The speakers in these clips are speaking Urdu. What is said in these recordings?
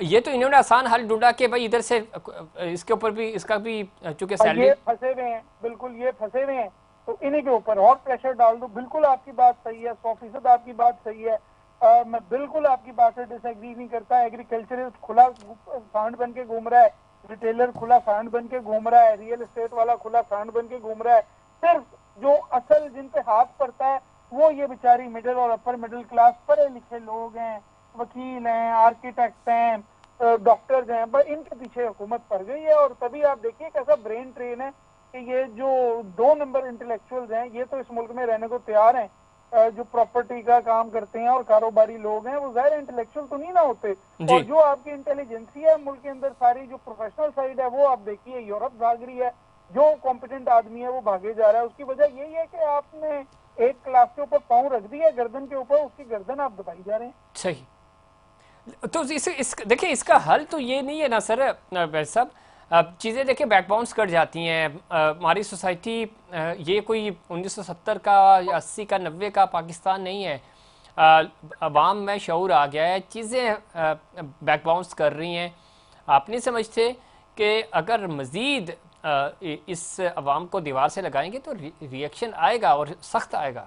یہ تو انہوں نے آسان حل ڈھونڈا کہ بھائی ادھر سے اس کے اوپر بھی اس کا بھی چونکہ سیلری یہ پھنسے ہوئے ہیں، بالکل یہ پھنسے ہوئے ہیں، تو انہیں کے اوپر اور پریشر ڈال دو. بالکل آپ کی بات صحیح ہے، 100% آپ کی بات صحیح ہے. میں بالکل آپ کی بات سے ڈس ایگری نہیں کرتا. ایگریکلچرسٹ کھلا سانڈ بن کے گھوم رہا ہے، ریٹیلر کھلا سانڈ بن کے گھوم رہا ہے، ریئل اسٹیٹ والا کھلا سانڈ بن کے گھوم رہا ہے. صرف جو اصل جن پہ ہاتھ پڑتا ہے وہ یہ بیچاری مڈل اور اپر مڈل کلاس پڑھے لکھے لوگ ہیں، وکیل ہیں، آرکیٹیکٹ ہیں، ڈاکٹرز ہیں. بس ان کے پیچھے حکومت پڑ گئی ہے. اور تبھی آپ دیکھیے کیسا برین ٹرین ہے کہ یہ جو 2 نمبر انٹلیکچوئلز ہیں یہ تو اس ملک میں رہنے کو تیار ہیں. جو پراپرٹی کا کام کرتے ہیں اور کاروباری لوگ ہیں وہ ظاہر انٹلیکچوئل تو نہیں نہ ہوتے. جی اور جو آپ کی انٹیلیجنسی ہے ملک کے اندر ساری جو پروفیشنل سائڈ ہے وہ آپ دیکھیے یورپ بھاگ رہی ہے. جو کمپیٹنٹ آدمی ہے وہ بھاگے جا رہا ہے. اس کی وجہ یہی ہے کہ آپ نے ایک کلاس کے اوپر پاؤں رکھ دیا گردن کے اوپر، اس کی گردن آپ دبائی جا رہے ہیں. صحیح. تو دیکھیں اس کا حل تو یہ نہیں ہے نا سر ویس صاحب. چیزیں دیکھیں بیک باؤنس کر جاتی ہیں. ہماری سوسائٹی یہ کوئی 1970 کا یا 80 کا 90 کا پاکستان نہیں ہے. عوام میں شعور آ گیا ہے، چیزیں بیک باؤنس کر رہی ہیں. آپ نہیں سمجھتے کہ اگر مزید اس عوام کو دیوار سے لگائیں گے تو ریئیکشن آئے گا اور سخت آئے گا؟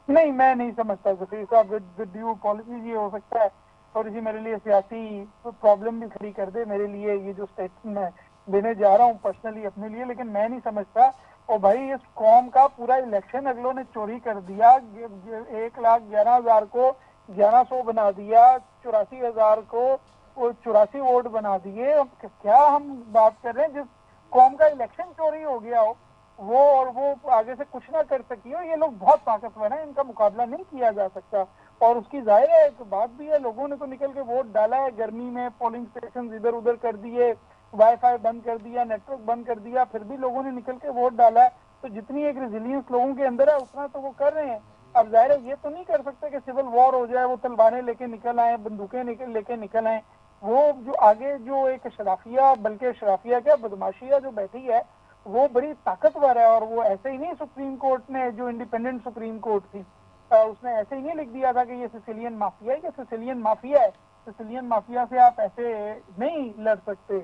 نہیں، میں نہیں سمجھتا ظفیر صاحب. ود ڈیو پالیسی یہ ہو سکتا ہے تھوڑی سی میرے لیے سیاسی پرابلم بھی کھڑی کر دے میرے لیے یہ جو اسٹیٹمنٹ میں دینے جا رہا ہوں پرسنلی اپنے لیے، لیکن میں نہیں سمجھتا. اور بھائی اس قوم کا پورا الیکشن اگلوں نے چوری کر دیا. 1,11,000 کو 1,100 بنا دیا، 84,000 کو 84 ووٹ بنا دیے. کیا ہم بات کر رہے ہیں جس قوم کا الیکشن چوری ہو گیا ہو وہ آگے سے کچھ نہ کر سکی ہو. یہ لوگ بہت طاقتور ہیں، ان کا مقابلہ نہیں کیا جا سکتا. اور اس کی ظاہر ہے ایک بات بھی ہے، لوگوں نے تو نکل کے ووٹ ڈالا ہے. گرمی میں پولنگ اسٹیشن ادھر ادھر کر دیے، وائی فائی بند کر دیا، نیٹ ورک بند کر دیا، پھر بھی لوگوں نے نکل کے ووٹ ڈالا ہے. تو جتنی ایک ریزیلینس لوگوں کے اندر ہے اتنا تو وہ کر رہے ہیں. اب ظاہر ہے یہ تو نہیں کر سکتے کہ سول وار ہو جائے، وہ تلواریں لے کے نکل آئیں، بندوقیں لے کے نکل آئیں. وہ جو آگے جو ایک شرافیہ، بلکہ شرافیہ کیا بدماشیہ جو بیٹھی ہے وہ بڑی طاقتور ہے. اور وہ ایسے ہی نہیں، سپریم کورٹ نے جو انڈیپینڈنٹ سپریم کورٹ تھی اس نے ایسے ہی نہیں لکھ دیا تھا کہ یہ سیسیلین مافیا ہے. یہ سیسیلین مافیا ہے. سیسیلین مافیا سے آپ ایسے نہیں لڑ سکتے.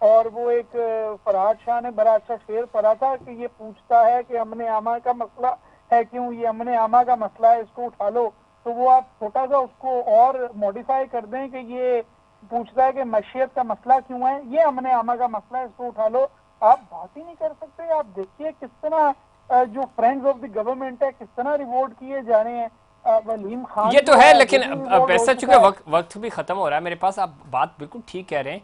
اور وہ ایک فرحاد شاہ نے بڑا اچھا شعر پڑھا تھا کہ یہ پوچھتا ہے کہ امن عامہ کا مسئلہ ہے کیوں، یہ امن عامہ کا مسئلہ ہے، اس کو اٹھا لو. تو وہ آپ چھوٹا سا اس کو اور موڈیفائی کر دیں کہ یہ پوچھتا ہے کہ معیشت کا مسئلہ کیوں ہے، یہ امن عامہ کا مسئلہ ہے، اس کو اٹھا لو. آپ بات ہی نہیں کر سکتے. آپ دیکھیے کس طرح جو فرینڈز آف دی گورنمنٹ ہے کس طرح ریوارڈ کیے جا رہے ہیں. ولیم خان یہ تو ہے، لیکن ریوارڈ ہو ویسا چکا چونکہ ہے. وقت بھی ختم ہو رہا ہے میرے پاس. آپ بات بالکل ٹھیک کہہ رہے ہیں.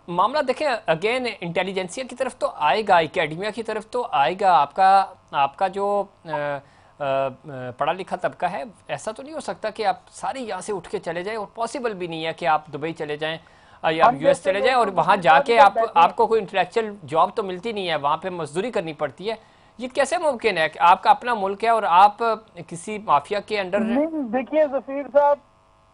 معاملہ دیکھیں اگین انٹیلیجنسیا کی طرف تو آئے گا، اکیڈمیا کی طرف تو آئے گا. آپ کا جو پڑھا لکھا طبقہ ہے ایسا تو نہیں ہو سکتا کہ آپ سارے یہاں سے اٹھ کے چلے جائیں. اور پاسبل بھی نہیں ہے کہ آپ دبئی چلے جائیں یا آپ ہم یو ایس جیسے چلے جائیں لوگ اور تو وہاں ظفیر جا صاحب کے ادھر آپ بیٹھے ہیں. کو کوئی انٹلیکچوئل جاب تو ملتی نہیں ہے، وہاں پہ مزدوری کرنی پڑتی ہے. یہ کیسے ممکن ہے کہ آپ کا اپنا ملک ہے اور آپ کسی مافیا کے انڈر؟ نہیں دیکھیے ظفیر صاحب،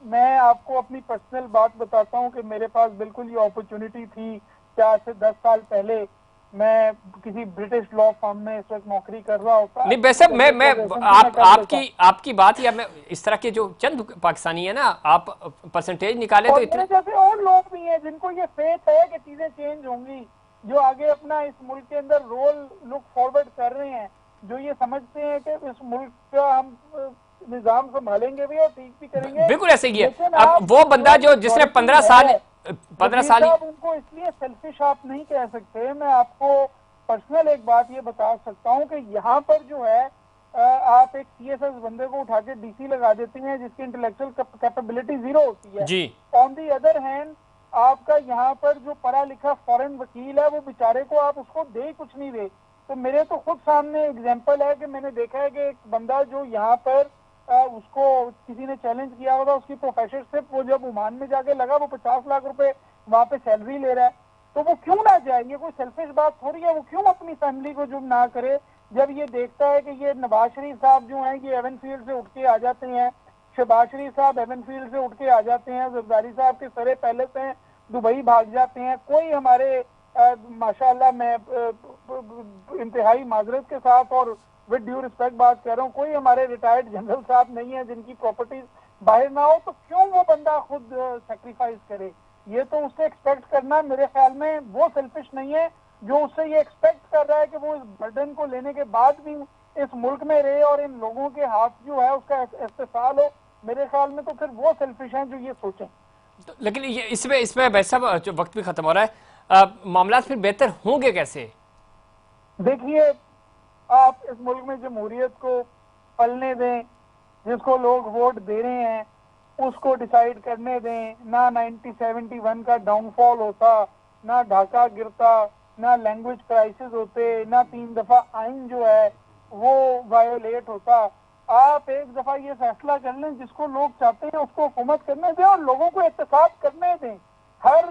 میں آپ کو اپنی پرسنل بات بتاتا ہوں کہ میرے پاس بالکل یہ اپرچونٹی تھی کہ آج سے 10 سال پہلے میں کسی برٹش لا فرم میں اس وقت نوکری کر رہا ہوتا. نہیں بے صاحب، میں کر لیتا. آپ کی بات یا میں اس طرح کے جو چند پاکستانی ہیں نا، آپ پرسنٹیج نکالیں تو اور اتنے. میرے جیسے اور لوگ بھی ہیں جن کو یہ فیتھ ہے کہ چیزیں چینج ہوں گی، جو آگے اپنا اس ملک کے اندر رول لک فارورڈ کر رہے ہیں، جو یہ سمجھتے ہیں کہ اس ملک کا ہم نظام سنبھالیں گے بھی اور ٹھیک بھی کریں گے. بالکل ایسے ہی ہے. لیکن اب آپ وہ بندہ جس نے 15 سال ظفیر صاحب ان کو اس لیے سیلفش آپ نہیں کہہ سکتے. میں آپ کو پرسنل ایک بات یہ بتا سکتا ہوں کہ یہاں پر جو ہے آپ ایک سی ایس ایس بندے کو اٹھا کے ڈی سی لگا دیتے ہیں جس کی انٹلیکچوئل کیپیبلٹی زیرو ہوتی ہے. جی آن دی ادر ہینڈ آپ کا یہاں پر جو پڑھا لکھا فورن وکیل ہے وہ بیچارے کو آپ اس کو دے کچھ نہیں دے. تو میرے تو خود سامنے ایگزامپل ہے کہ میں نے دیکھا ہے کہ ایک بندہ جو یہاں پر اس کو کسی نے چیلنج کیا ہوگا اس کی پروفیسرشپ، وہ جب عمان میں جا کے لگا وہ 50 لاکھ روپے وہاں پہ سیلری لے رہا ہے. تو وہ کیوں نہ جائے؟ یہ کوئی سیلفش بات تھوڑی ہے. وہ کیوں اپنی فیملی کو جم نہ کرے جب یہ دیکھتا ہے کہ یہ نواز شریف صاحب جو ہیں یہ ایون فیلڈ سے اٹھ کے آ جاتے ہیں، شہباز شریف صاحب ایون فیلڈ سے اٹھ کے آ جاتے ہیں، زرداری صاحب کے سرے پہلے سے دبئی بھاگ جاتے ہیں. کوئی ہمارے ماشاءاللہ میں انتہائی معذرت کے ساتھ اور ود ڈیو ریسپیکٹ بات کہہ رہا ہوں، کوئی ہمارے ریٹائرڈ جنرل صاحب نہیں ہیں جن کی پراپرٹیز باہر نہ ہو. تو کیوں وہ بندہ خود سیکریفائز کرے؟ یہ تو اس سے ایکسپیکٹ کرنا میرے خیال میں وہ سیلفش نہیں ہے جو اس سے یہ ایکسپیکٹ کر رہا ہے کہ وہ اس برڈن کو لینے کے بعد بھی اس ملک میں رہے اور ان لوگوں کے ہاتھ جو ہے اس کا استحصال ہو. میرے خیال میں تو پھر وہ سیلفش ہیں جو یہ سوچیں. لیکن اس میں ویسا وقت بھی ختم ہو رہا ہے، معاملات پھر بہتر ہوں گے کیسے؟ دیکھیے آپ اس ملک میں جمہوریت کو پلنے دیں، جس کو لوگ ووٹ دے رہے ہیں اس کو ڈیسائیڈ کرنے دیں. نہ 1971 کا ڈاؤن فال ہوتا، نہ ڈھاکہ گرتا، نہ لینگویج کرائسس ہوتے، نہ 3 دفعہ آئین جو ہے وہ وائیولیٹ ہوتا. آپ ایک دفعہ یہ فیصلہ کر لیں جس کو لوگ چاہتے ہیں اس کو حکومت کرنے دیں اور لوگوں کو احتساب کرنے دیں. ہر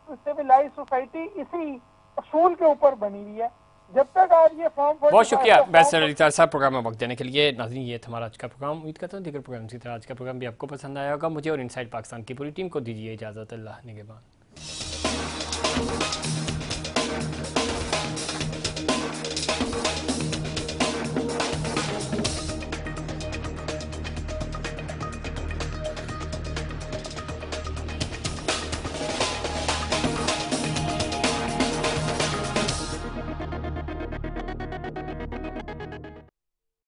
سویلائز سوسائٹی اسی اصول کے اوپر بنی ہوئی ہے. جب تک آپ یہ فارم بہت شکریہ بیرسٹر علی طاہر صاحب پروگرام میں وقت دینے کے لیے. ناظرین یہ تھا ہمارا آج کا پروگرام. امید کرتا ہوں دیگر پروگرام کی طرح آج کا پروگرام بھی آپ کو پسند آیا ہوگا. مجھے اور انسائٹ پاکستان کی پوری ٹیم کو دیجیے اجازت. اللہ نگہبان.